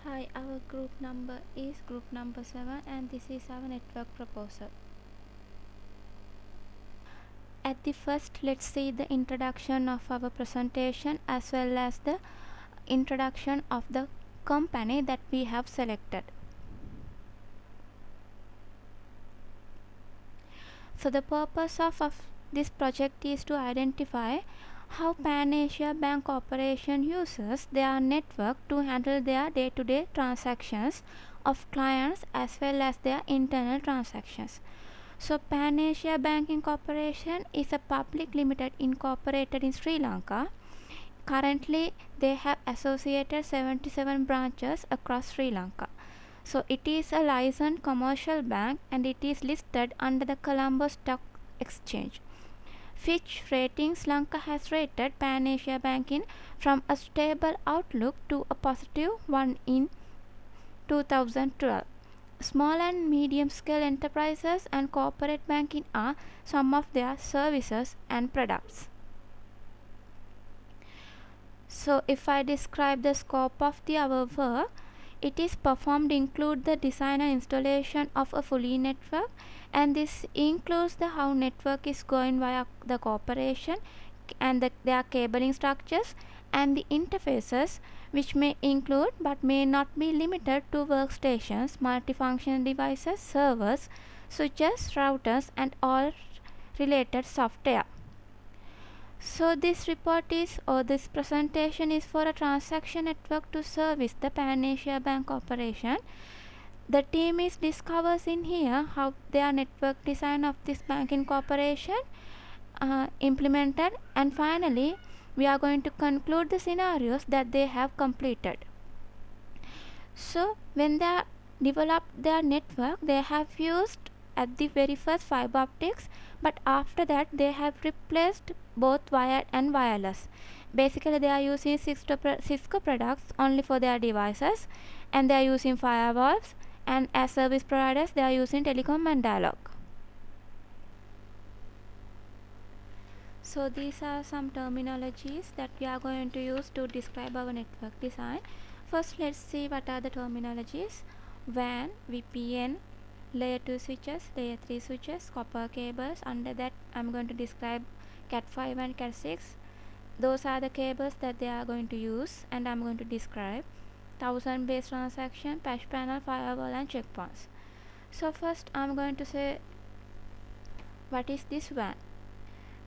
Hi, our group number is group number 7 and this is our network proposal. At the first, let's see the introduction of our presentation as well as the introduction of the company that we have selected. So the purpose of this project is to identify how Pan Asia Bank Corporation uses their network to handle their day-to-day transactions of clients as well as their internal transactions. So Pan Asia Banking Corporation is a public limited incorporated in Sri Lanka. Currently, they have associated 77 branches across Sri Lanka. So it is a licensed commercial bank and it is listed under the Colombo Stock Exchange. Fitch Ratings Lanka has rated Pan Asia Banking from a stable outlook to a positive one in 2012. Small and medium scale enterprises and corporate banking are some of their services and products. So if I describe the scope of our work, it is performed include the design and installation of a fully network, and this includes the how network is going via the corporation and their cabling structures and the interfaces, which may include but may not be limited to workstations, multifunction devices, servers, switches, routers and all related software. So this report is or this presentation is for a transaction network to service the Pan Asia Bank operation. The team is discovers in here how their network design of this banking corporation implemented, and finally we are going to conclude the scenarios that they have completed. So when they developed their network, they have used at the very first fiber optics, but after that they have replaced both wired and wireless. Basically they are using Cisco products only for their devices, and they are using firewalls, and as service providers they are using telecom and dialog. So these are some terminologies that we are going to use to describe our network design. First, let's see what are the terminologies. WAN, VPN, layer 2 switches, layer 3 switches, copper cables. Under that I'm going to describe Cat5 and Cat6. Those are the cables that they are going to use, and I'm going to describe 1000 base transaction, patch panel, firewall and checkpoints. So first I'm going to say what is this WAN.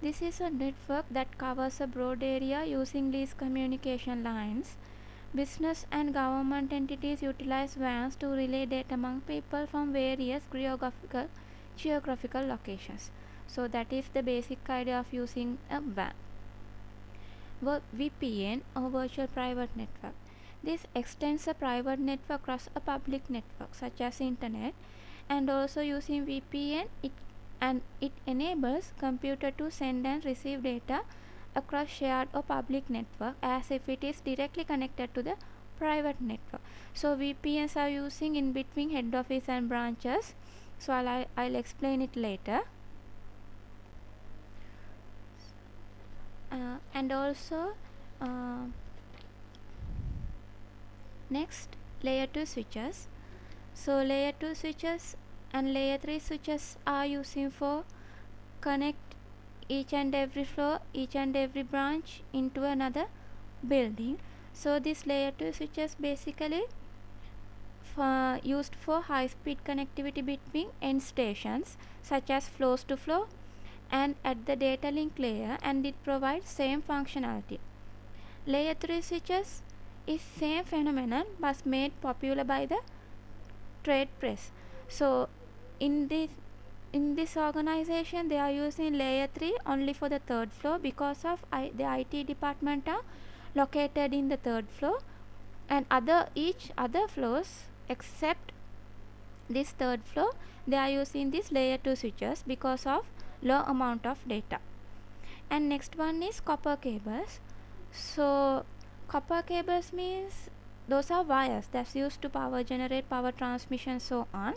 This is a network that covers a broad area using these communication lines. Business and government entities utilize WANs to relay data among people from various geographical locations. So that is the basic idea of using a WAN. VPN or virtual private network. This extends a private network across a public network such as internet, and also using VPN it enables computer to send and receive data across shared or public network as if it is directly connected to the private network. So VPNs are using in between head office and branches. So I'll explain it later. And also next, layer 2 switches. So layer 2 switches and layer 3 switches are using for connect each and every floor, each and every branch into another building. So this layer 2 switches basically used for high speed connectivity between end stations such as floors to floor and at the data link layer, and it provides same functionality. Layer 3 switches is same phenomenon but made popular by the trade press. So in this organization they are using layer 3 only for the third floor because of the IT department are located in the third floor, and each other floors except this third floor they are using this layer 2 switches because of low amount of data. And next one is copper cables. So copper cables means those are wires that's used to power generate, power transmission, so on.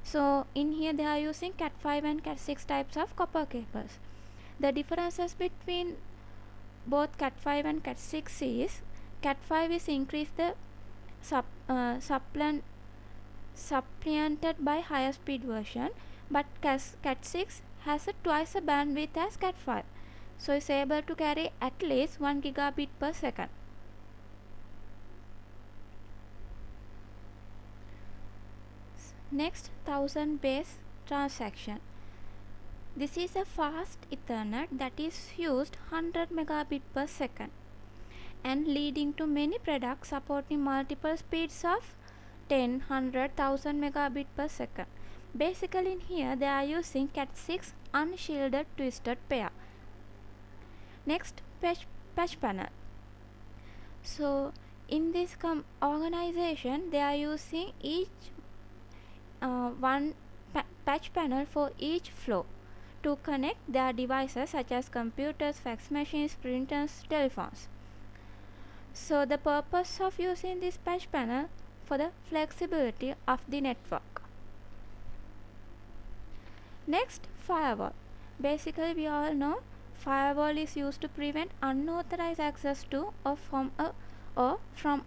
So in here they are using Cat5 and Cat6 types of copper cables. The differences between both Cat5 and Cat6 is Cat5 is increase the supplemented by higher speed version, but Cat6 has a twice the bandwidth as Cat5, so it's able to carry at least 1 gigabit per second. Next, 1000 base transaction. This is a fast Ethernet that is used 100 megabit per second and leading to many products supporting multiple speeds of 10, 100,000 megabit per second. Basically in here they are using Cat6 unshielded twisted pair. Next, patch panel. So in this organization they are using each one patch panel for each floor to connect their devices such as computers, fax machines, printers, telephones. So the purpose of using this patch panel for the flexibility of the network. Next, firewall. Basically we all know firewall is used to prevent unauthorized access to or from a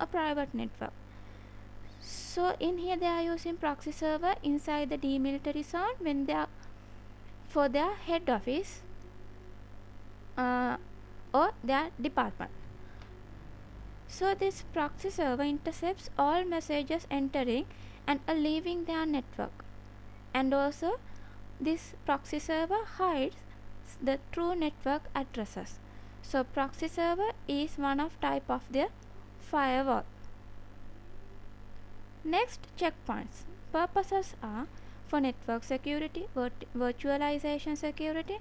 private network. So in here they are using proxy server inside the demilitarized zone when they are for their head office or their department. So this proxy server intercepts all messages entering and leaving their network, and also this proxy server hides the true network addresses. So proxy server is one of type of their firewall. Next, checkpoints. Purposes are for network security, virtualization security,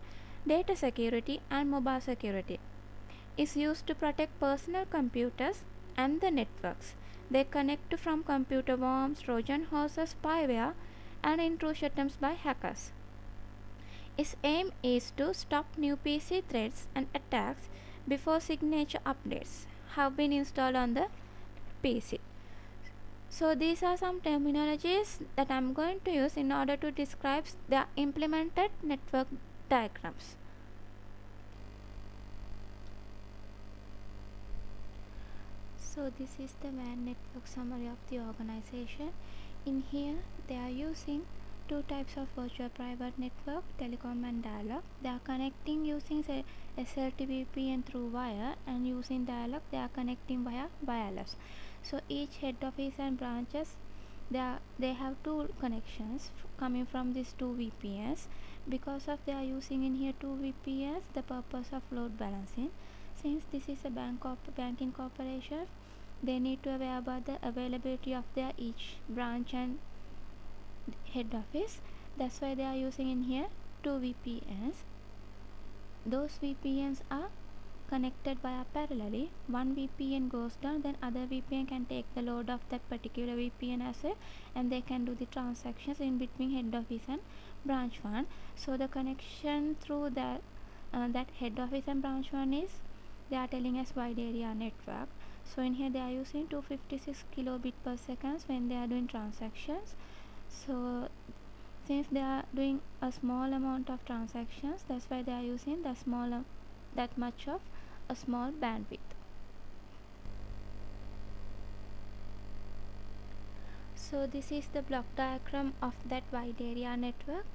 data security and mobile security. Is used to protect personal computers and the networks. They connect from computer worms, Trojan horses, spyware and intrusion attempts by hackers. Its aim is to stop new PC threats and attacks before signature updates have been installed on the PC. So these are some terminologies that I am going to use in order to describe the implemented network diagrams. So this is the WAN network summary of the organization. In here they are using two types of virtual private network, telecom and dialog. They are connecting using SLTVPN through wire, and using dialog they are connecting via wireless. So each head office and branches they have two connections coming from these two VPNs. Because of they are using in here two VPNs, the purpose of load balancing. Since this is a banking corporation, they need to aware about the availability of their each branch and head office. That's why they are using in here two VPNs. Those VPNs are connected via parallelly. One VPN goes down, then other VPN can take the load of that particular VPN as well, and they can do the transactions in between head office and branch one. So the connection through that head office and branch one is they are telling us wide area network. So in here they are using 256 kilobit per second when they are doing transactions. So since they are doing a small amount of transactions, that's why they are using that much of a small bandwidth. So this is the block diagram of that wide area network.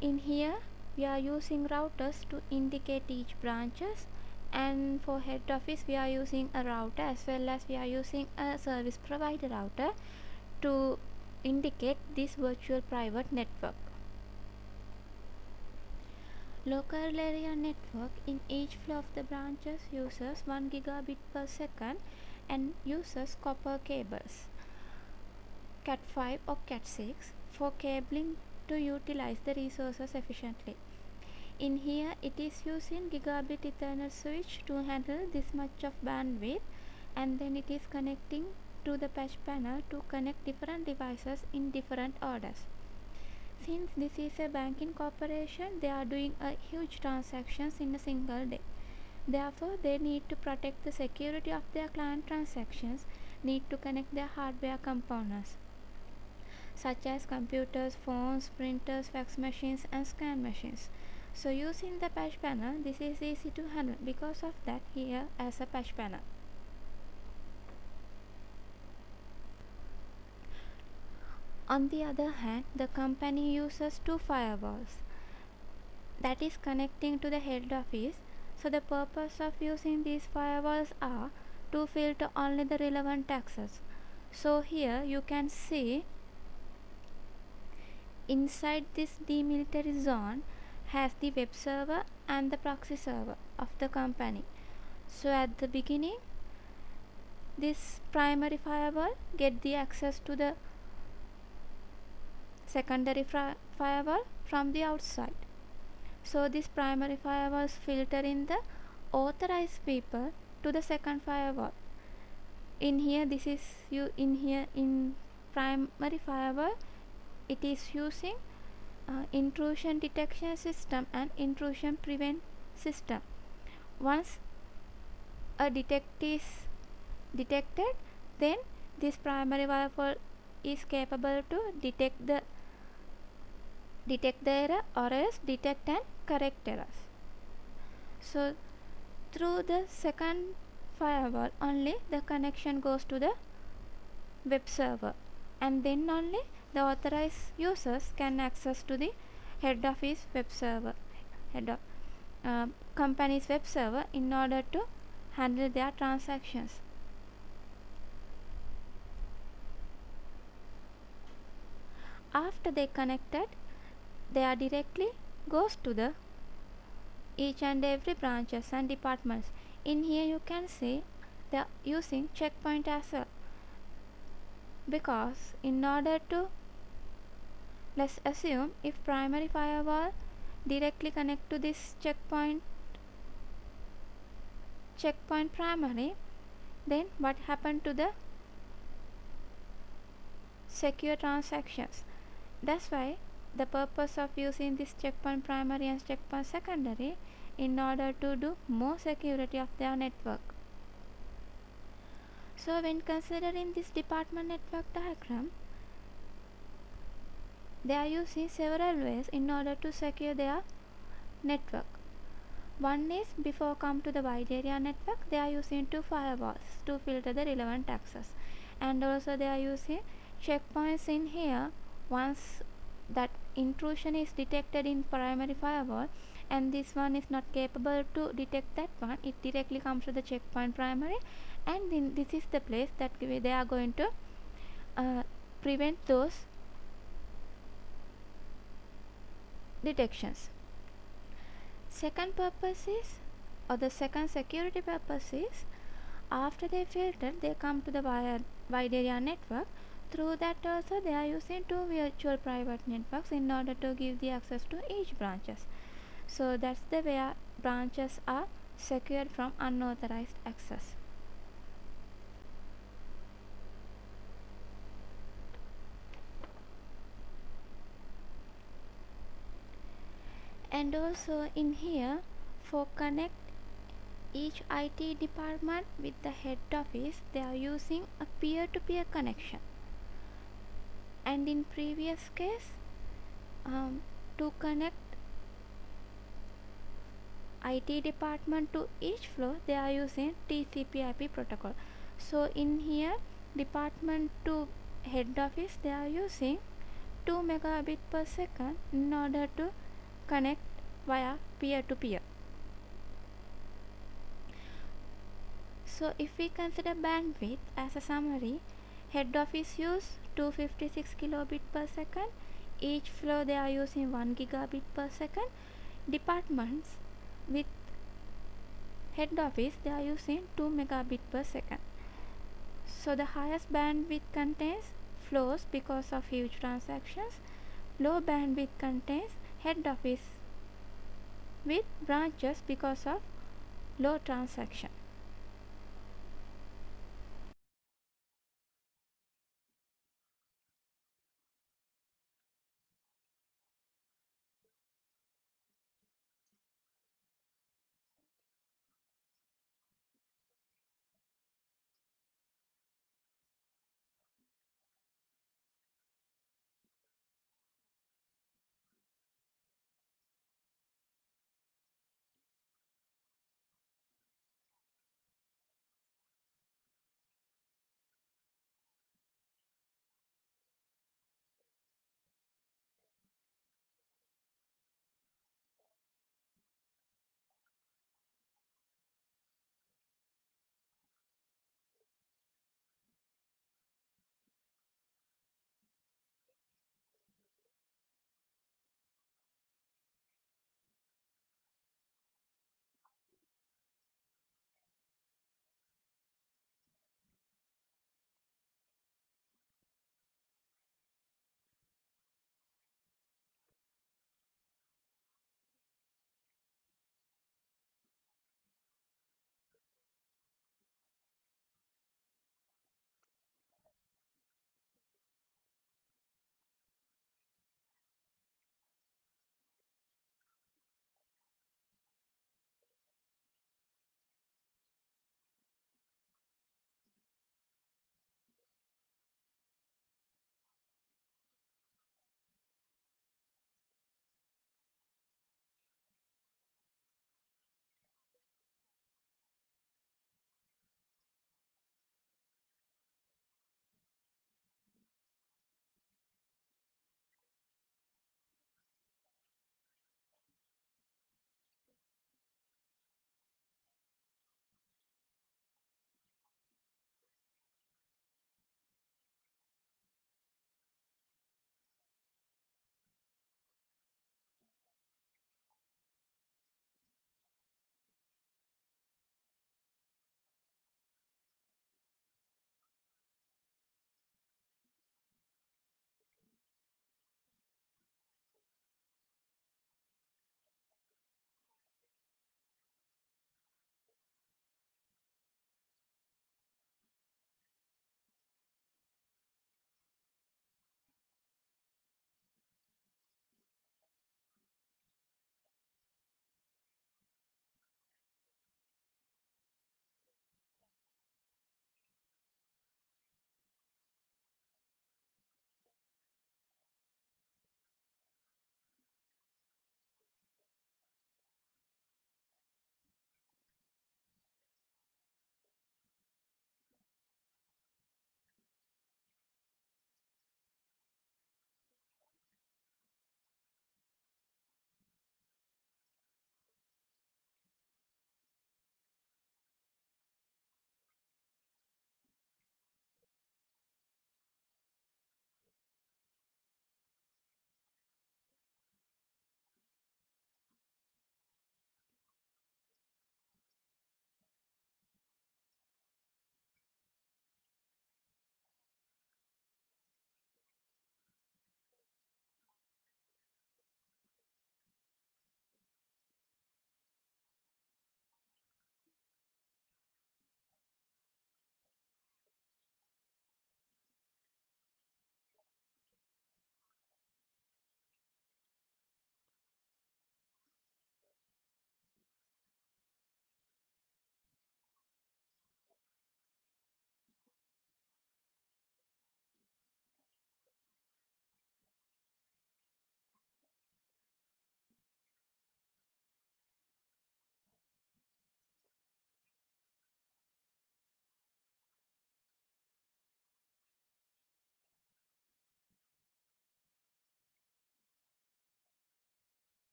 In here we are using routers to indicate each branches, and for head office we are using a router, as well as we are using a service provider router to indicate this virtual private network. Local area network in each flow of the branches uses 1 gigabit per second and uses copper cables, Cat5 or Cat6, for cabling to utilize the resources efficiently. In here it is using gigabit Ethernet switch to handle this much of bandwidth, and then it is connecting to the patch panel to connect different devices in different orders. Since this is a banking corporation, they are doing a huge transactions in a single day. Therefore, they need to protect the security of their client transactions, need to connect their hardware components such as computers, phones, printers, fax machines and scan machines. So using the patch panel, this is easy to handle. Because of that, here as a patch panel. On the other hand, the company uses two firewalls that is connecting to the head office. So the purpose of using these firewalls are to filter only the relevant access. So here you can see inside this demilitarized zone has the web server and the proxy server of the company. So at the beginning, this primary firewall get the access to the secondary firewall from the outside. So this primary firewalls filter in the authorized people to the second firewall. In here, this is you in here in primary firewall, it is using intrusion detection system and intrusion prevent system. Once a detect is detected, then this primary firewall is capable to detect the error or else detect and correct errors. So through the second firewall only the connection goes to the web server, and then only the authorized users can access to the head office web server, head of company's web server in order to handle their transactions. After they connected, they are directly goes to the each and every branches and departments. In here you can see they are using checkpoint as well, because in order to, let's assume if primary firewall directly connect to this checkpoint primary, then what happened to the secure transactions? That's why the purpose of using this checkpoint primary and checkpoint secondary in order to do more security of their network. So when considering this department network diagram, they are using several ways in order to secure their network. One is, before come to the wide area network, they are using two firewalls to filter the relevant access, and also they are using checkpoints in here. Once that intrusion is detected in primary firewall and this one is not capable to detect that one, it directly comes to the checkpoint primary, and then this is the place that they are going to prevent those detections. Second purpose is, or the second security purpose is, after they filter they come to the wide area network. Through that also they are using two virtual private networks in order to give the access to each branches. So that's the way branches are secured from unauthorized access. And also in here, for connect each IT department with the head office, they are using a peer-to-peer connection. And in previous case, to connect IT department to each floor, they are using TCP/IP protocol. So in here, department to head office, they are using 2 megabit per second in order to connect via peer-to-peer. So if we consider bandwidth as a summary, head office use 256 kilobit per second, each floor they are using 1 gigabit per second. Departments with head office they are using 2 megabit per second. So the highest bandwidth contains flows because of huge transactions. Low bandwidth contains head office with branches because of low transaction.